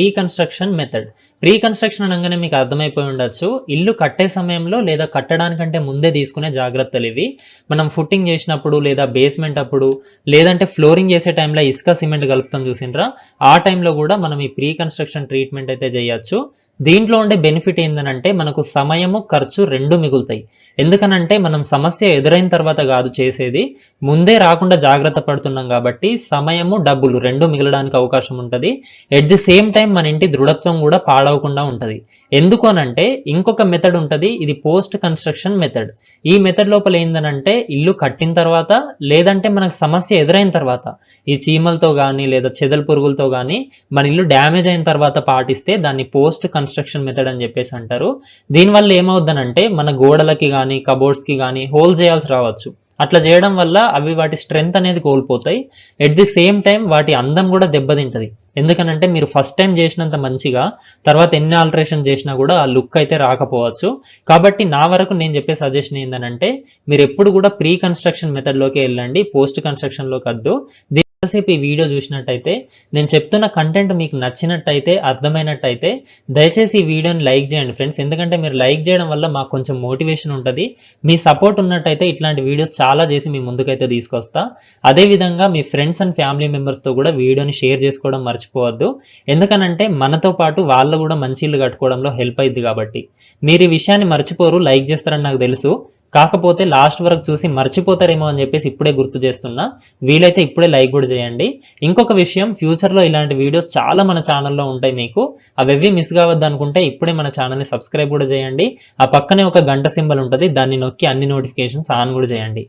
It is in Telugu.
Pre construction method. Pre construction అనగానే మీకు అర్థమైపోయి ఉండొచ్చు, ఇల్లు కట్టే సమయంలో లేదా కట్టడానికంటే ముందే తీసుకునే జాగ్రత్తలు ఇవి. మనం ఫుట్టింగ్ చేసినప్పుడు లేదా బేస్మెంట్ అప్పుడు లేదంటే ఫ్లోరింగ్ చేసే టైంలో ఇసుక సిమెంట్ కలుపుతాం చూసిండ్రా, ఆ టైంలో కూడా మనం ఈ ప్రీ కన్స్ట్రక్షన్ ట్రీట్మెంట్ అయితే చేయొచ్చు. దీంట్లో ఉండే బెనిఫిట్ ఏంటంటే మనకు సమయము ఖర్చు రెండు మిగులుతాయి. ఎందుకనంటే మనం సమస్య ఎదురైన తర్వాత కాదు చేసేది, ముందే రాకుండా జాగ్రత్త పడుతున్నాం కాబట్టి సమయము డబ్బులు రెండు మిగలడానికి అవకాశం ఉంటుంది. ఎట్ ది సేమ్ టైం మన ఇంటి దృఢత్వం కూడా పాడవకుండా ఉంటుంది. ఎందుకు అనంటే ఇంకొక మెథడ్ ఉంటుంది, ఇది పోస్ట్ కన్స్ట్రక్షన్ మెథడ్. ఈ మెథడ్ లోపల ఏందనంటే ఇల్లు కట్టిన తర్వాత లేదంటే మనకు సమస్య ఎదురైన తర్వాత ఈ చీమలతో కానీ లేదా చెదల పురుగులతో కానీ మన ఇల్లు డ్యామేజ్ అయిన తర్వాత పాటిస్తే దాన్ని పోస్ట్ కన్స్ట్రక్షన్ మెథడ్ అని చెప్పేసి అంటారు. దీనివల్ల ఏమవుద్దనంటే మన గోడలకి కానీ కబోర్డ్స్ కి కానీ హోల్ చేయాల్సి రావచ్చు. అట్లా చేయడం వల్ల అవి వాటి స్ట్రెంగ్త్ అనేది కోల్పోతాయి. ఎట్ ది సేమ్ టైం వాటి అందం కూడా దెబ్బతింటది. ఎందుకనంటే మీరు ఫస్ట్ టైం చేసినంత మంచిగా తర్వాత ఎన్ని ఆల్టరేషన్ చేసినా కూడా ఆ లుక్ అయితే రాకపోవచ్చు. కాబట్టి నా వరకు నేను చెప్పే సజెషన్ ఏంటంటే మీరు ఎప్పుడు కూడా ప్రీ కన్స్ట్రక్షన్ మెథడ్ లోకి వెళ్ళండి, పోస్ట్ కన్స్ట్రక్షన్ లోకి వద్దు. సేపు ఈ వీడియో చూసినట్టయితే నేను చెప్తున్న కంటెంట్ మీకు నచ్చినట్టయితే అర్థమైనట్టయితే దయచేసి ఈ వీడియోని లైక్ చేయండి ఫ్రెండ్స్. ఎందుకంటే మీరు లైక్ చేయడం వల్ల మాకు కొంచెం మోటివేషన్ ఉంటుంది. మీ సపోర్ట్ ఉన్నట్టయితే ఇట్లాంటి వీడియోస్ చాలా చేసి మీ ముందుకైతే తీసుకొస్తా. అదేవిధంగా మీ ఫ్రెండ్స్ అండ్ ఫ్యామిలీ మెంబర్స్తో కూడా వీడియోని షేర్ చేసుకోవడం మర్చిపోవద్దు. ఎందుకనంటే మనతో పాటు వాళ్ళు కూడా మంచి ఇల్లు కట్టుకోవడంలో హెల్ప్ అయింది కాబట్టి. మీరు ఈ విషయాన్ని మర్చిపోరు, లైక్ చేస్తారని నాకు తెలుసు. కాకపోతే లాస్ట్ వరకు చూసి మర్చిపోతారేమో అని చెప్పేసి ఇప్పుడే గుర్తు చేస్తున్నా. వీలైతే ఇప్పుడే లైక్ కూడా చేయండి. ఇంకొక విషయం, ఫ్యూచర్లో ఇలాంటి వీడియోస్ చాలా మన ఛానల్లో ఉంటాయి. మీకు అవి మిస్ కావద్దు అనుకుంటే ఇప్పుడే మన ఛానల్ని సబ్స్క్రైబ్ కూడా చేయండి. ఆ పక్కనే ఒక గంట సింబల్ ఉంటుంది, దాన్ని నొక్కి అన్ని నోటిఫికేషన్స్ ఆన్ కూడా చేయండి.